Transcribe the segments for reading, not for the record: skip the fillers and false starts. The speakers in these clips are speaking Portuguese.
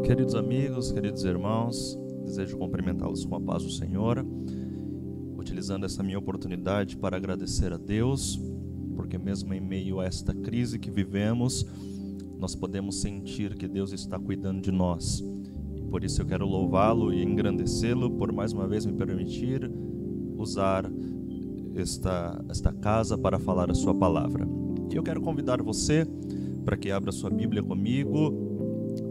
Queridos amigos, queridos irmãos, desejo cumprimentá-los com a paz do Senhor, utilizando essa minha oportunidade para agradecer a Deus, porque mesmo em meio a esta crise que vivemos, nós podemos sentir que Deus está cuidando de nós. E por isso eu quero louvá-lo e engrandecê-lo por mais uma vez me permitir usar esta casa para falar a sua palavra. E eu quero convidar você para que abra sua Bíblia comigo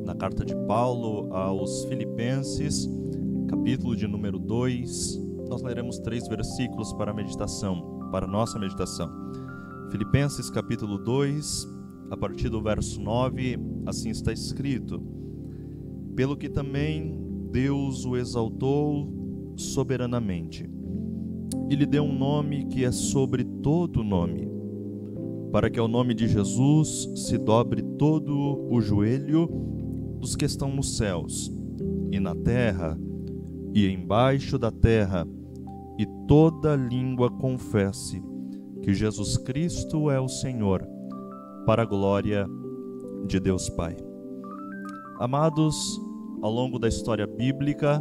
na carta de Paulo aos Filipenses, capítulo de número 2. Nós leremos 3 versículos para a nossa meditação. Filipenses capítulo 2, a partir do verso 9, assim está escrito: pelo que também Deus o exaltou soberanamente, e lhe deu um nome que é sobre todo nome, para que ao nome de Jesus se dobre todo o joelho dos que estão nos céus, e na terra, e embaixo da terra, e toda língua confesse que Jesus Cristo é o Senhor, para a glória de Deus Pai. Amados, ao longo da história bíblica,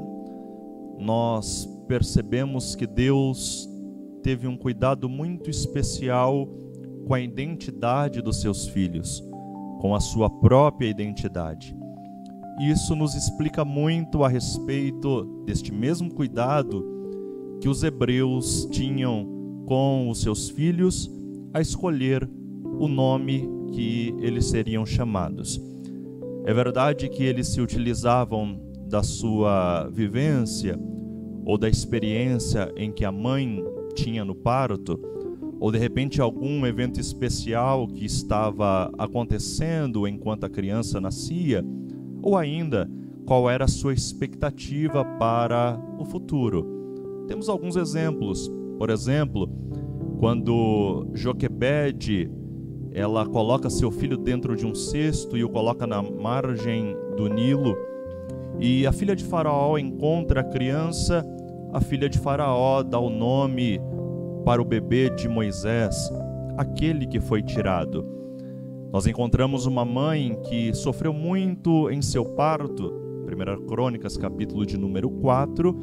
nós percebemos que Deus teve um cuidado muito especial com a identidade dos seus filhos, com a sua própria identidade. Isso nos explica muito a respeito deste mesmo cuidado que os hebreus tinham com os seus filhos a escolher o nome que eles seriam chamados. É verdade que eles se utilizavam da sua vivência ou da experiência em que a mãe tinha no parto, ou de repente algum evento especial que estava acontecendo enquanto a criança nascia, ou ainda qual era a sua expectativa para o futuro. Temos alguns exemplos. Por exemplo, quando Joquebede ela coloca seu filho dentro de um cesto e o coloca na margem do Nilo, e a filha de Faraó encontra a criança, a filha de Faraó dá o nome para o bebê de Moisés, aquele que foi tirado. Nós encontramos uma mãe que sofreu muito em seu parto, 1 Crônicas, capítulo de número 4,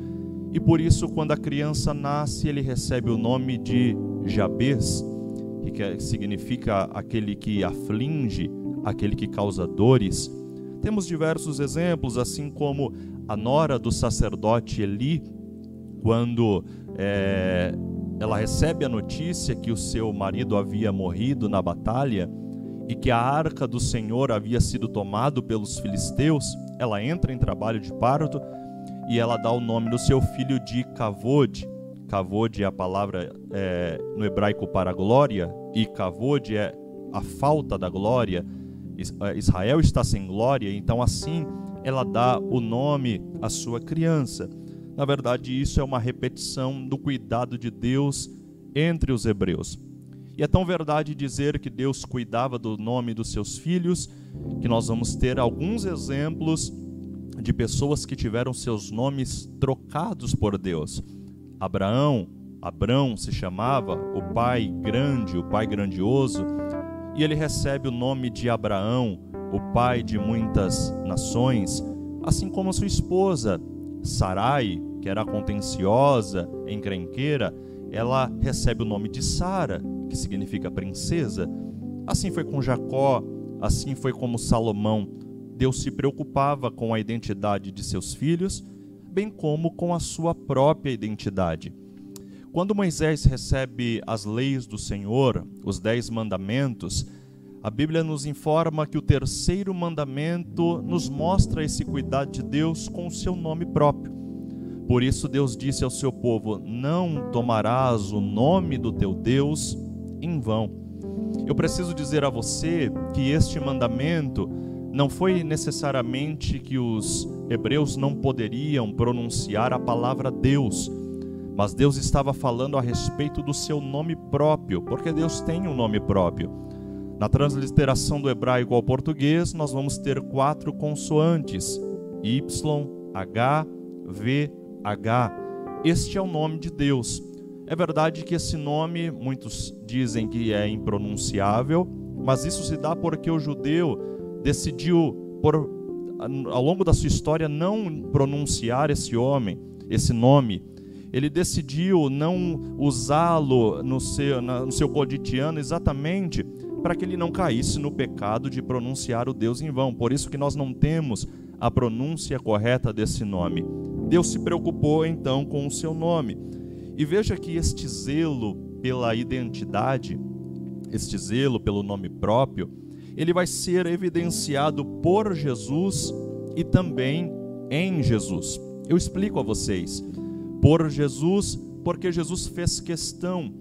e por isso, quando a criança nasce, ele recebe o nome de Jabez, que significa aquele que aflige, aquele que causa dores. Temos diversos exemplos, assim como a nora do sacerdote Eli, quando ela recebe a notícia que o seu marido havia morrido na batalha, e que a arca do Senhor havia sido tomado pelos filisteus, ela entra em trabalho de parto e ela dá o nome do seu filho de Kavod. Kavod é a palavra no hebraico para glória, e Kavod é a falta da glória. Israel está sem glória, então assim ela dá o nome à sua criança. Na verdade, isso é uma repetição do cuidado de Deus entre os hebreus. E é tão verdade dizer que Deus cuidava do nome dos seus filhos, que nós vamos ter alguns exemplos de pessoas que tiveram seus nomes trocados por Deus. Abrão se chamava o pai grande, o pai grandioso, e ele recebe o nome de Abraão, o pai de muitas nações, assim como a sua esposa, Sarai, que era contenciosa, encrenqueira, ela recebe o nome de Sara, que significa princesa. Assim foi com Jacó, assim foi como Salomão. Deus se preocupava com a identidade de seus filhos, bem como com a sua própria identidade. Quando Moisés recebe as leis do Senhor, os 10 mandamentos, a Bíblia nos informa que o terceiro mandamento nos mostra esse cuidado de Deus com o seu nome próprio. Por isso Deus disse ao seu povo: não tomarás o nome do teu Deus em vão. Eu preciso dizer a você que este mandamento não foi necessariamente que os hebreus não poderiam pronunciar a palavra Deus, mas Deus estava falando a respeito do seu nome próprio, porque Deus tem um nome próprio. Na transliteração do hebraico ao português, nós vamos ter 4 consoantes: Y, H, V, H. Este é o nome de Deus. É verdade que esse nome, muitos dizem que é impronunciável, mas isso se dá porque o judeu decidiu, ao longo da sua história, não pronunciar esse nome. Ele decidiu não usá-lo no seu cotidiano exatamente para que ele não caísse no pecado de pronunciar o Deus em vão. Por isso que nós não temos a pronúncia correta desse nome. Deus se preocupou então com o seu nome. E veja que este zelo pela identidade, este zelo pelo nome próprio, ele vai ser evidenciado por Jesus e também em Jesus. Eu explico a vocês. Por Jesus, porque Jesus fez questão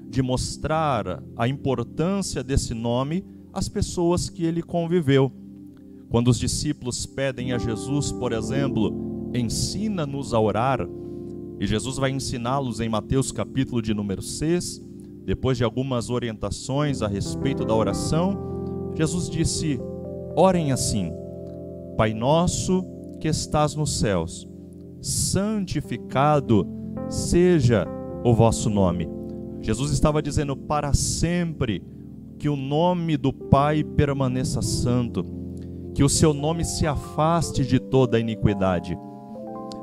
de mostrar a importância desse nome às pessoas que ele conviveu. Quando os discípulos pedem a Jesus, por exemplo, ensina-nos a orar, e Jesus vai ensiná-los em Mateus capítulo de número 6, depois de algumas orientações a respeito da oração, Jesus disse: orem assim: Pai nosso que estás nos céus, santificado seja o vosso nome. Jesus estava dizendo para sempre que o nome do Pai permaneça santo, que o seu nome se afaste de toda a iniquidade.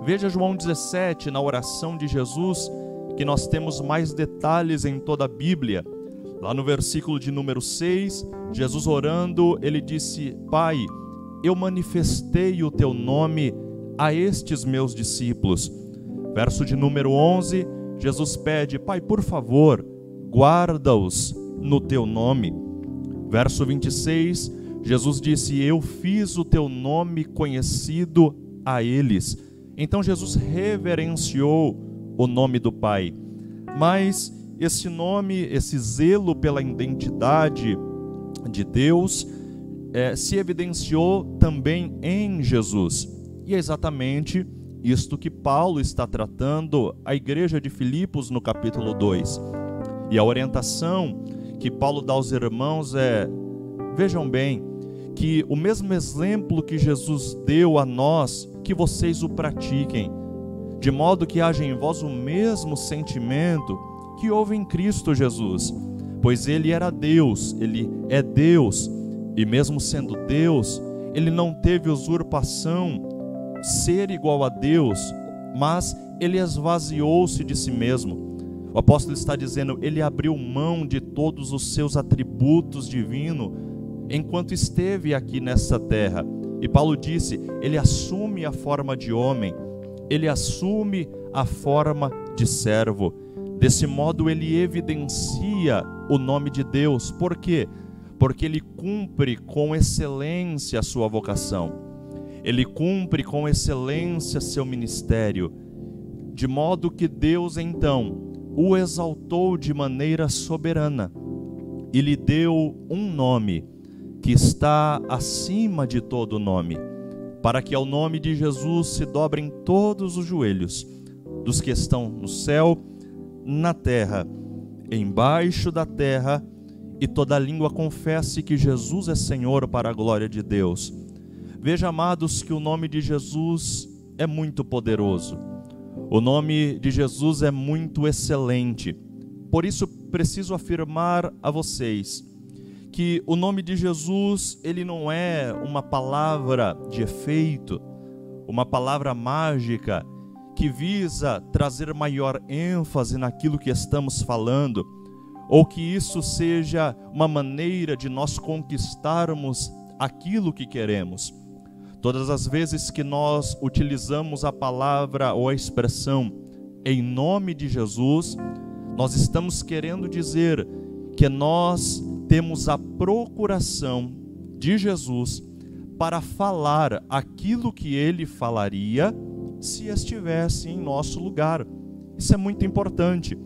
Veja João 17, na oração de Jesus, que nós temos mais detalhes em toda a Bíblia. Lá no versículo de número 6, Jesus orando, ele disse: Pai, eu manifestei o teu nome a estes meus discípulos. Verso de número 11, Jesus pede: Pai, por favor, guarda-os no teu nome. Verso 26, Jesus disse: eu fiz o teu nome conhecido a eles. Então Jesus reverenciou o nome do Pai. Mas esse nome, esse zelo pela identidade de Deus, se evidenciou também em Jesus. E é exatamente isto que Paulo está tratando a igreja de Filipos no capítulo 2. E a orientação que Paulo dá aos irmãos é: vejam bem, que o mesmo exemplo que Jesus deu a nós, que vocês o pratiquem, de modo que haja em vós o mesmo sentimento que houve em Cristo Jesus, pois ele era Deus, ele é Deus, e mesmo sendo Deus, ele não teve usurpação, ser igual a Deus, mas ele esvaziou-se de si mesmo. O apóstolo está dizendo: ele abriu mão de todos os seus atributos divinos enquanto esteve aqui nessa terra. E Paulo disse: ele assume a forma de homem, ele assume a forma de servo. Desse modo ele evidencia o nome de Deus. Por quê? Porque ele cumpre com excelência a sua vocação. Ele cumpre com excelência seu ministério. De modo que Deus então o exaltou de maneira soberana e lhe deu um nome que está acima de todo nome, para que ao nome de Jesus se dobrem todos os joelhos, dos que estão no céu, na terra, embaixo da terra, e toda língua confesse que Jesus é Senhor, para a glória de Deus. Veja, amados, que o nome de Jesus é muito poderoso. O nome de Jesus é muito excelente. Por isso preciso afirmar a vocês que o nome de Jesus, ele não é uma palavra de efeito, uma palavra mágica que visa trazer maior ênfase naquilo que estamos falando, ou que isso seja uma maneira de nós conquistarmos aquilo que queremos. Todas as vezes que nós utilizamos a palavra ou a expressão em nome de Jesus, nós estamos querendo dizer que nós temos a procuração de Jesus para falar aquilo que ele falaria se estivesse em nosso lugar. Isso é muito importante,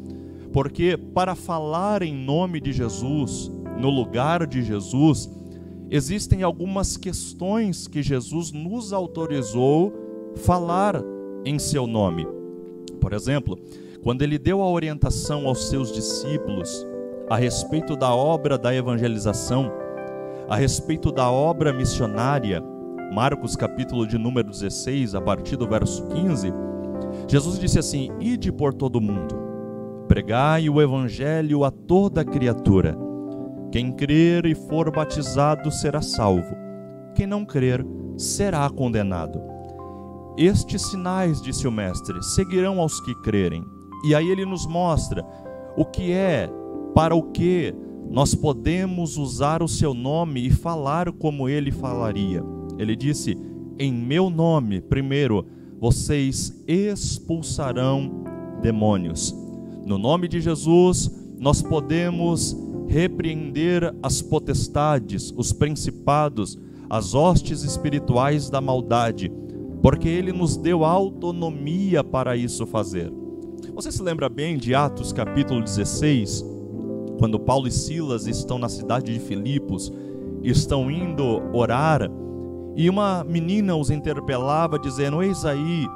porque para falar em nome de Jesus, no lugar de Jesus, existem algumas questões que Jesus nos autorizou falar em seu nome. Por exemplo, quando ele deu a orientação aos seus discípulos a respeito da obra da evangelização, a respeito da obra missionária, Marcos capítulo de número 16, a partir do verso 15, Jesus disse assim: ide por todo o mundo, pregai o evangelho a toda criatura. Quem crer e for batizado será salvo. Quem não crer será condenado. Estes sinais, disse o mestre, seguirão aos que crerem. E aí ele nos mostra o que é, para o que nós podemos usar o seu nome e falar como ele falaria. Ele disse: em meu nome, primeiro, vocês expulsarão demônios. No nome de Jesus, nós podemos repreender as potestades, os principados, as hostes espirituais da maldade, porque ele nos deu autonomia para isso fazer. Você se lembra bem de Atos capítulo 16, quando Paulo e Silas estão na cidade de Filipos, estão indo orar, e uma menina os interpelava dizendo: eis aí,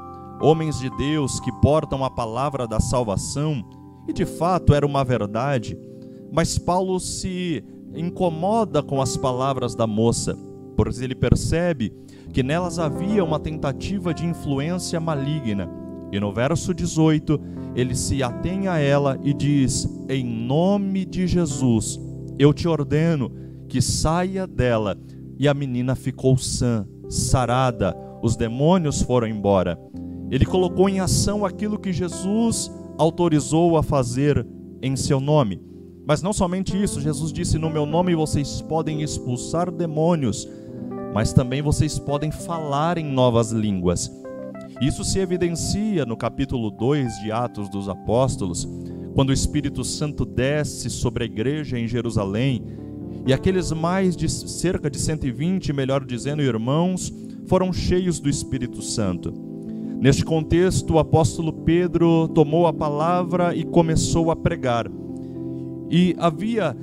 homens de Deus que portam a palavra da salvação. E de fato era uma verdade, mas Paulo se incomoda com as palavras da moça, pois ele percebe que nelas havia uma tentativa de influência maligna. E no verso 18, ele se atém a ela e diz: em nome de Jesus, eu te ordeno que saia dela. E a menina ficou sã, sarada, os demônios foram embora. Ele colocou em ação aquilo que Jesus autorizou a fazer em seu nome. Mas não somente isso, Jesus disse: no meu nome vocês podem expulsar demônios, mas também vocês podem falar em novas línguas. Isso se evidencia no capítulo 2 de Atos dos Apóstolos, quando o Espírito Santo desce sobre a igreja em Jerusalém, e aqueles mais de cerca de 120, melhor dizendo, irmãos, foram cheios do Espírito Santo. Neste contexto, o apóstolo Pedro tomou a palavra e começou a pregar. E havia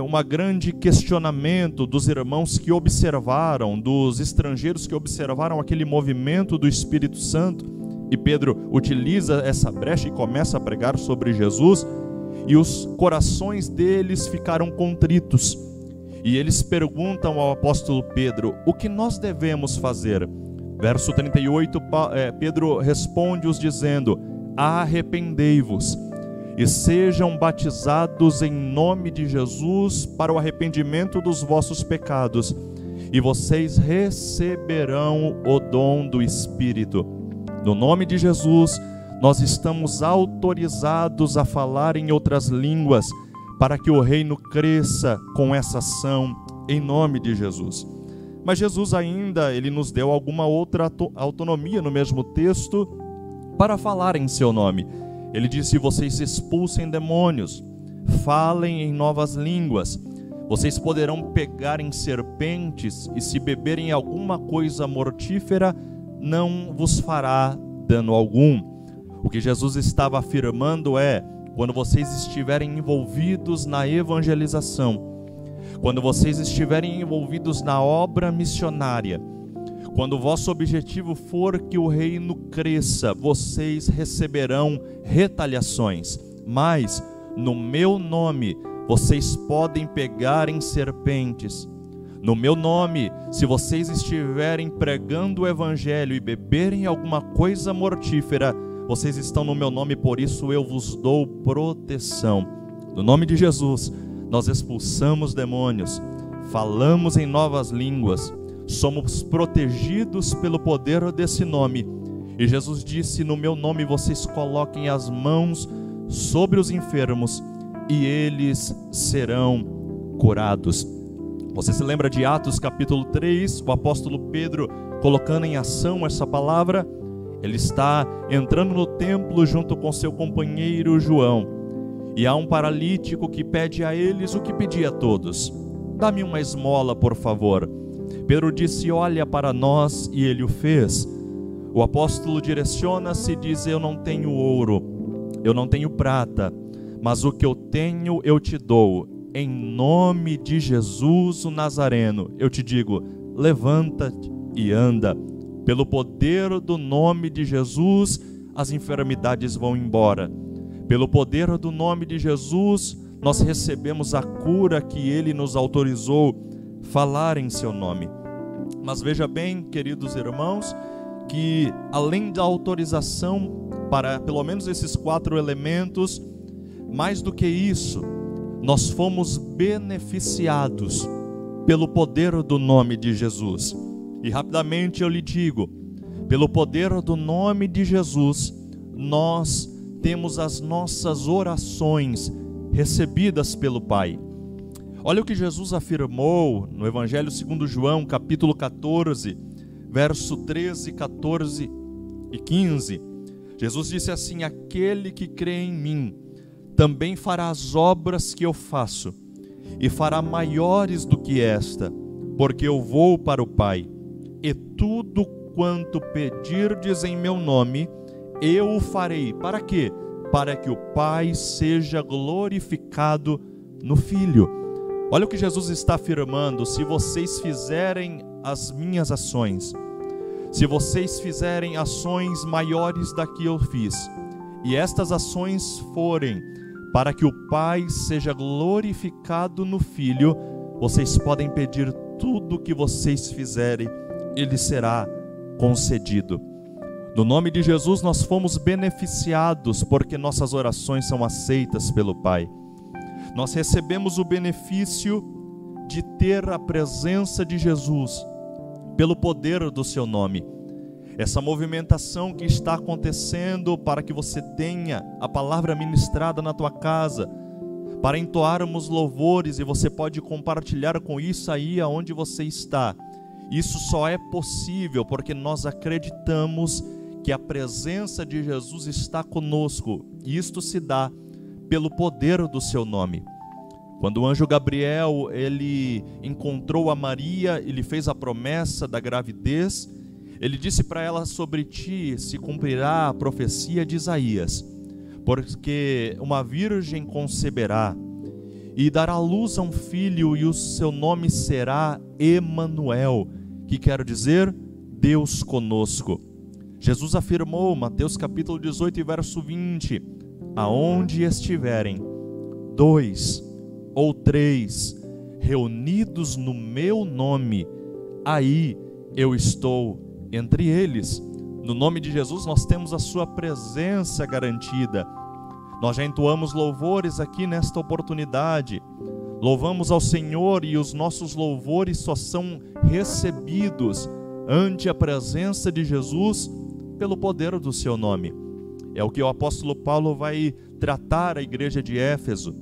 um grande questionamento dos irmãos que observaram, dos estrangeiros que observaram aquele movimento do Espírito Santo. E Pedro utiliza essa brecha e começa a pregar sobre Jesus. E os corações deles ficaram contritos. E eles perguntam ao apóstolo Pedro: o que nós devemos fazer? Verso 38, Pedro responde-os dizendo: arrependei-vos e sejam batizados em nome de Jesus para o arrependimento dos vossos pecados, e vocês receberão o dom do Espírito. No nome de Jesus, nós estamos autorizados a falar em outras línguas, para que o reino cresça com essa ação, em nome de Jesus. Mas Jesus ainda, ele nos deu alguma outra autonomia no mesmo texto para falar em seu nome. Ele disse: vocês expulsem demônios, falem em novas línguas, vocês poderão pegar em serpentes, e se beberem alguma coisa mortífera, não vos fará dano algum. O que Jesus estava afirmando é: quando vocês estiverem envolvidos na evangelização, quando vocês estiverem envolvidos na obra missionária, quando o vosso objetivo for que o reino cresça, vocês receberão retaliações. Mas, no meu nome, vocês podem pegar em serpentes. No meu nome, se vocês estiverem pregando o evangelho e beberem alguma coisa mortífera, vocês estão no meu nome, por isso eu vos dou proteção. No nome de Jesus, nós expulsamos demônios, falamos em novas línguas, somos protegidos pelo poder desse nome. E Jesus disse: no meu nome vocês coloquem as mãos sobre os enfermos e eles serão curados. Você se lembra de Atos capítulo 3, o apóstolo Pedro colocando em ação essa palavra? Ele está entrando no templo junto com seu companheiro João, e há um paralítico que pede a eles o que pedia a todos: dá-me uma esmola, por favor. Pedro disse: olha para nós, e ele o fez. O apóstolo direciona-se e diz: eu não tenho ouro, eu não tenho prata, mas o que eu tenho eu te dou. Em nome de Jesus o Nazareno, eu te digo: levanta-te e anda. Pelo poder do nome de Jesus, as enfermidades vão embora. Pelo poder do nome de Jesus, nós recebemos a cura que Ele nos autorizou falar em seu nome. Mas veja bem, queridos irmãos, que além da autorização para pelo menos esses 4 elementos, mais do que isso, nós fomos beneficiados pelo poder do nome de Jesus. E rapidamente eu lhe digo, pelo poder do nome de Jesus, nós temos as nossas orações recebidas pelo Pai. Olha o que Jesus afirmou no Evangelho segundo João, capítulo 14, verso 13, 14 e 15. Jesus disse assim: aquele que crê em mim, também fará as obras que eu faço, e fará maiores do que esta, porque eu vou para o Pai, e tudo quanto pedirdes em meu nome, eu o farei. Para quê? Para que o Pai seja glorificado no Filho. Olha o que Jesus está afirmando: se vocês fizerem as minhas ações, se vocês fizerem ações maiores da que eu fiz, e estas ações forem para que o Pai seja glorificado no Filho, vocês podem pedir tudo o que vocês fizerem, ele será concedido. No nome de Jesus nós fomos beneficiados porque nossas orações são aceitas pelo Pai. Nós recebemos o benefício de ter a presença de Jesus pelo poder do seu nome. Essa movimentação que está acontecendo para que você tenha a palavra ministrada na tua casa, para entoarmos louvores, e você pode compartilhar com isso aí aonde você está. Isso só é possível porque nós acreditamos que a presença de Jesus está conosco, e isto se dá pelo poder do seu nome. Quando o anjo Gabriel ele encontrou a Maria, ele fez a promessa da gravidez. Ele disse para ela: sobre ti se cumprirá a profecia de Isaías, porque uma virgem conceberá e dará luz a um filho, e o seu nome será Emanuel, que quer dizer Deus conosco. Jesus afirmou, Mateus capítulo 18, verso 20: aonde estiverem 2 ou 3 reunidos no meu nome, aí eu estou entre eles. No nome de Jesus nós temos a sua presença garantida. Nós já entoamos louvores aqui nesta oportunidade. Louvamos ao Senhor, e os nossos louvores só são recebidos ante a presença de Jesus pelo poder do seu nome. É o que o apóstolo Paulo vai tratar a igreja de Éfeso.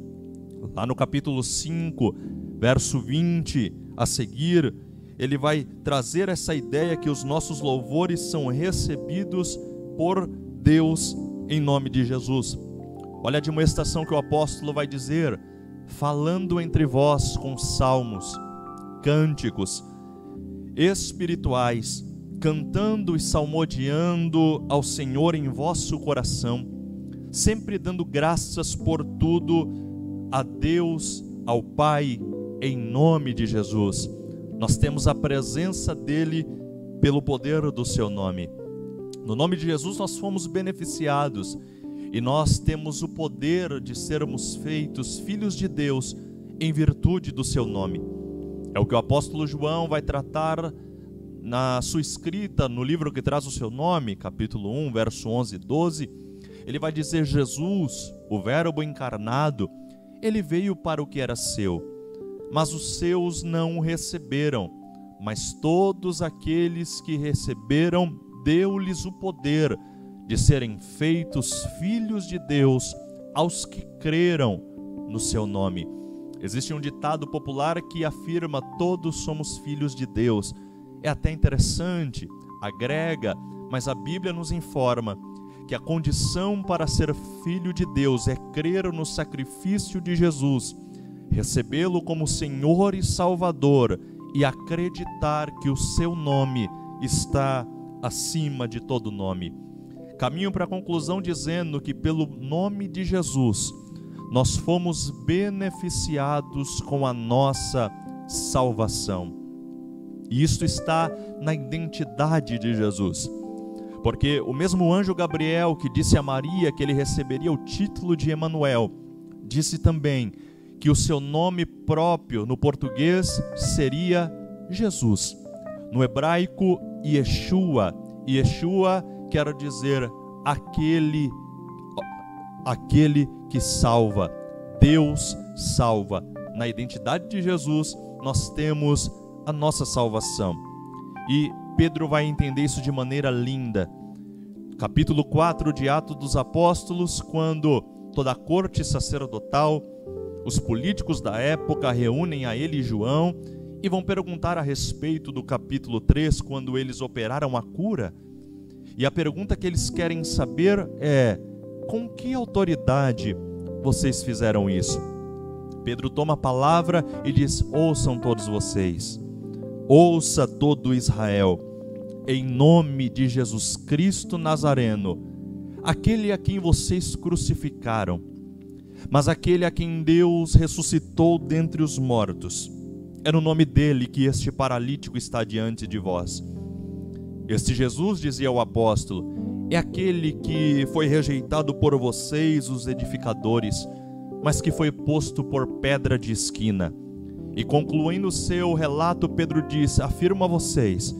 Lá no capítulo 5, verso 20 a seguir, ele vai trazer essa ideia que os nossos louvores são recebidos por Deus em nome de Jesus. Olha a admoestação que o apóstolo vai dizer: falando entre vós com salmos, cânticos espirituais, cantando e salmodiando ao Senhor em vosso coração, sempre dando graças por tudo a Deus, ao Pai, em nome de Jesus. Nós temos a presença dele pelo poder do seu nome. No nome de Jesus nós fomos beneficiados, e nós temos o poder de sermos feitos filhos de Deus em virtude do seu nome. É o que o apóstolo João vai tratar na sua escrita no livro que traz o seu nome, capítulo 1, verso 11 e 12. Ele vai dizer: Jesus, o verbo encarnado, ele veio para o que era seu, mas os seus não o receberam, mas todos aqueles que receberam, deu-lhes o poder de serem feitos filhos de Deus aos que creram no seu nome. Existe um ditado popular que afirma: todos somos filhos de Deus. É até interessante, agrega, mas a Bíblia nos informa que a condição para ser filho de Deus é crer no sacrifício de Jesus, recebê-lo como Senhor e Salvador, e acreditar que o seu nome está acima de todo nome. Caminho para a conclusão dizendo que pelo nome de Jesus nós fomos beneficiados com a nossa salvação. E isto está na identidade de Jesus. Porque o mesmo anjo Gabriel que disse a Maria que ele receberia o título de Emanuel, disse também que o seu nome próprio no português seria Jesus. No hebraico, Yeshua. Yeshua quer dizer aquele aquele que salva. Deus salva. Na identidade de Jesus, nós temos a nossa salvação. E Pedro vai entender isso de maneira linda. Capítulo 4 de Atos dos Apóstolos, quando toda a corte sacerdotal, os políticos da época reúnem a ele e João e vão perguntar a respeito do capítulo 3, quando eles operaram a cura. E a pergunta que eles querem saber é: com que autoridade vocês fizeram isso? Pedro toma a palavra e diz: ouçam todos vocês, ouça todo Israel, em nome de Jesus Cristo Nazareno, aquele a quem vocês crucificaram, mas aquele a quem Deus ressuscitou dentre os mortos. É no nome dele que este paralítico está diante de vós. Este Jesus, dizia o apóstolo, é aquele que foi rejeitado por vocês, os edificadores, mas que foi posto por pedra de esquina. E concluindo seu relato, Pedro diz: afirmo a vocês,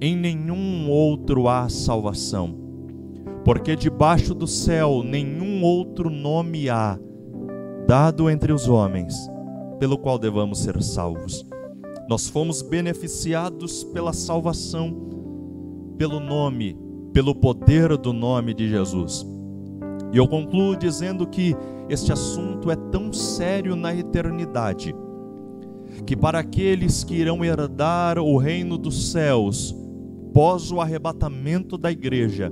em nenhum outro há salvação, porque debaixo do céu nenhum outro nome há dado entre os homens, pelo qual devamos ser salvos. Nós fomos beneficiados pela salvação, pelo nome, pelo poder do nome de Jesus. E eu concluo dizendo que este assunto é tão sério na eternidade, que para aqueles que irão herdar o reino dos céus, após o arrebatamento da igreja,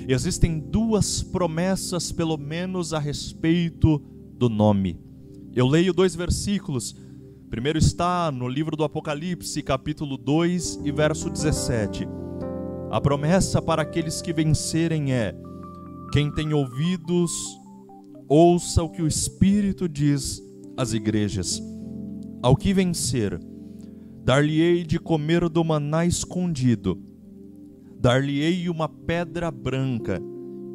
existem duas promessas, pelo menos a respeito do nome. Eu leio 2 versículos. Primeiro está no livro do Apocalipse, capítulo 2 e verso 17. A promessa para aqueles que vencerem é: quem tem ouvidos, ouça o que o Espírito diz às igrejas. Ao que vencer, dar-lhe-ei de comer do maná escondido, dar-lhe-ei uma pedra branca,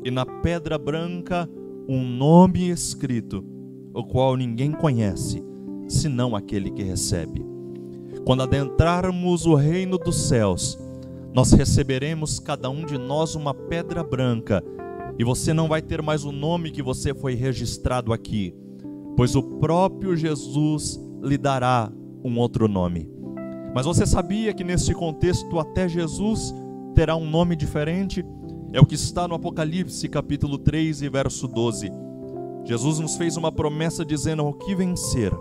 e na pedra branca um nome escrito, o qual ninguém conhece, senão aquele que recebe. Quando adentrarmos o reino dos céus, nós receberemos cada um de nós uma pedra branca, e você não vai ter mais o nome que você foi registrado aqui, pois o próprio Jesus lhe dará um outro nome. Mas você sabia que nesse contexto até Jesus terá um nome diferente? É o que está no Apocalipse capítulo 3 e verso 12. Jesus nos fez uma promessa dizendo: ao que vencer,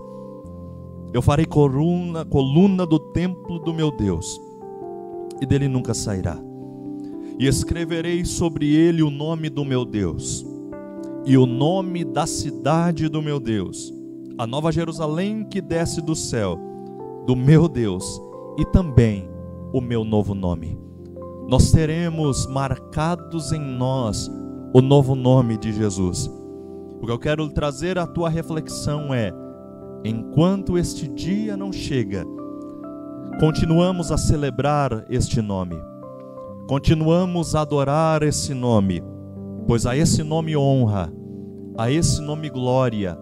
eu farei coluna do templo do meu Deus, e dele nunca sairá. E escreverei sobre ele o nome do meu Deus, e o nome da cidade do meu Deus, a nova Jerusalém que desce do céu, do meu Deus, e também o meu novo nome. Nós teremos marcados em nós o novo nome de Jesus. O que eu quero trazer à tua reflexão é: enquanto este dia não chega, continuamos a celebrar este nome, continuamos a adorar esse nome, pois a esse nome honra, a esse nome glória,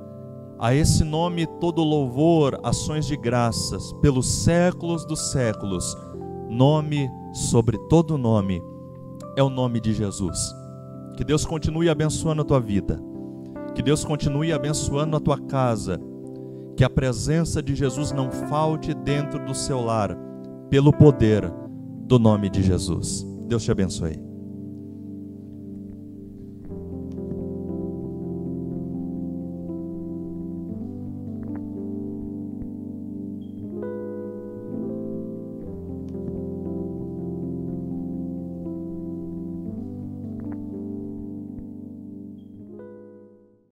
a esse nome todo louvor, ações de graças, pelos séculos dos séculos. Nome sobre todo nome é o nome de Jesus. Que Deus continue abençoando a tua vida, que Deus continue abençoando a tua casa, que a presença de Jesus não falte dentro do seu lar, pelo poder do nome de Jesus. Deus te abençoe.